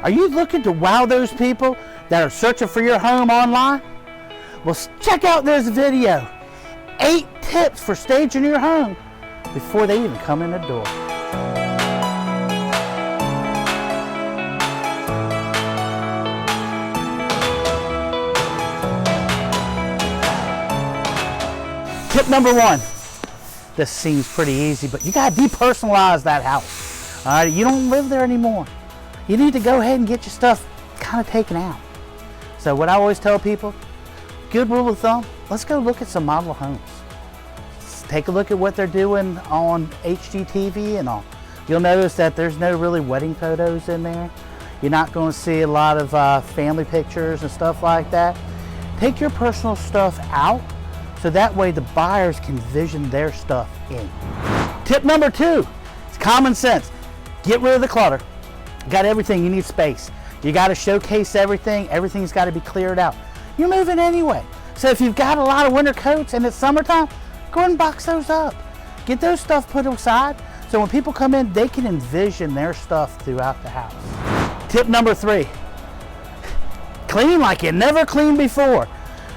Are you looking to wow those people that are searching for your home online? Well, check out this video. 8 tips for staging your home before they even come in the door. Tip number 1. This seems pretty easy, but you gotta depersonalize that house. All right, you don't live there anymore. You need to go ahead and get your stuff kind of taken out. So what I always tell people, good rule of thumb, let's go look at some model homes. Let's take a look at what they're doing on HGTV and all. You'll notice that there's no really wedding photos in there. You're not going to see a lot of family pictures and stuff like that. Take your personal stuff out so that way the buyers can vision their stuff in. Tip number 2, it's common sense. Get rid of the clutter. You got everything, you need space. You got to showcase everything. Everything's got to be cleared out. You're moving anyway. So if you've got a lot of winter coats and it's summertime, go ahead and box those up. Get those stuff put aside so when people come in, they can envision their stuff throughout the house. Tip number 3, clean like you never cleaned before.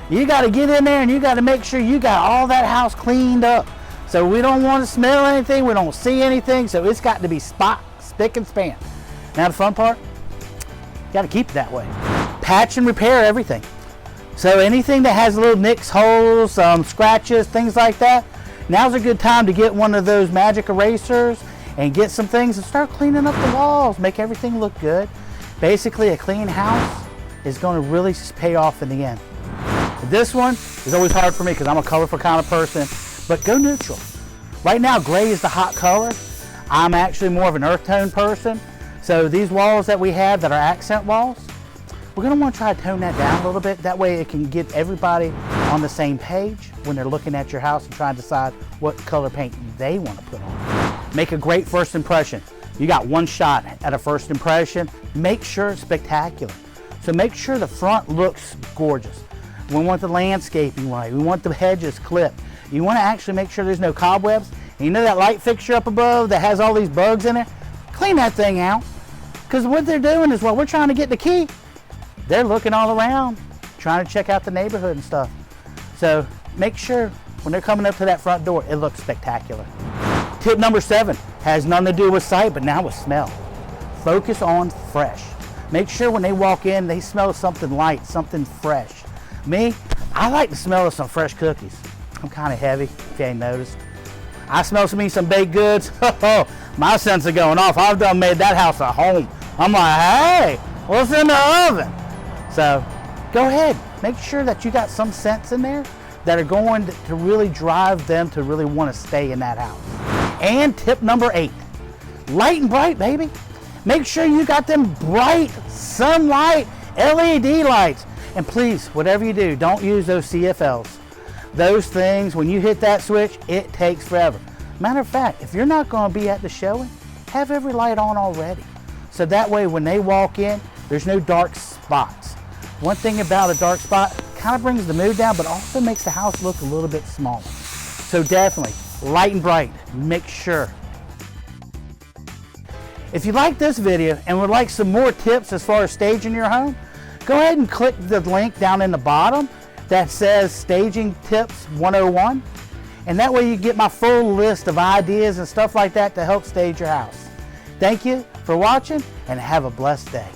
You got to get in there and you got to make sure you got all that house cleaned up. So we don't want to smell anything, we don't see anything, so it's got to be spick and span. Now the fun part, you got to keep it that way. Patch and repair everything. So anything that has little nicks, holes, scratches, things like that, now's a good time to get one of those magic erasers and get some things and start cleaning up the walls, make everything look good. Basically, a clean house is going to really pay off in the end. This one is always hard for me because I'm a colorful kind of person, but go neutral. Right now, gray is the hot color. I'm actually more of an earth tone person. So these walls that we have that are accent walls, we're going to want to try to tone that down a little bit. That way it can get everybody on the same page when they're looking at your house and trying to decide what color paint they want to put on. Make a great first impression. You got one shot at a first impression. Make sure it's spectacular. So make sure the front looks gorgeous. We want the landscaping right. We want the hedges clipped. You want to actually make sure there's no cobwebs. And you know that light fixture up above that has all these bugs in it? Clean that thing out. Because what they're doing is while we're trying to get the key, they're looking all around, trying to check out the neighborhood and stuff. So make sure when they're coming up to that front door, it looks spectacular. Tip number 7 has nothing to do with sight, but now with smell. Focus on fresh. Make sure when they walk in, they smell something light, something fresh. Me, I like the smell of some fresh cookies. I'm kind of heavy, if you ain't noticed. I smell some baked goods. My sense of going off. I've done made that house a home. I'm like, hey, what's in the oven? So go ahead, make sure that you got some scents in there that are going to really drive them to really want to stay in that house. And tip number 8, light and bright, baby. Make sure you got them bright sunlight LED lights. And please, whatever you do, don't use those CFLs. Those things, when you hit that switch, it takes forever. Matter of fact, if you're not going to be at the showing, have every light on already. So that way when they walk in, there's no dark spots. One thing about a dark spot, kind of brings the mood down, but also makes the house look a little bit smaller. So definitely, light and bright, make sure. If you like this video and would like some more tips as far as staging your home, go ahead and click the link down in the bottom that says Staging Tips 101. And that way you get my full list of ideas and stuff like that to help stage your house. Thank you for watching and have a blessed day.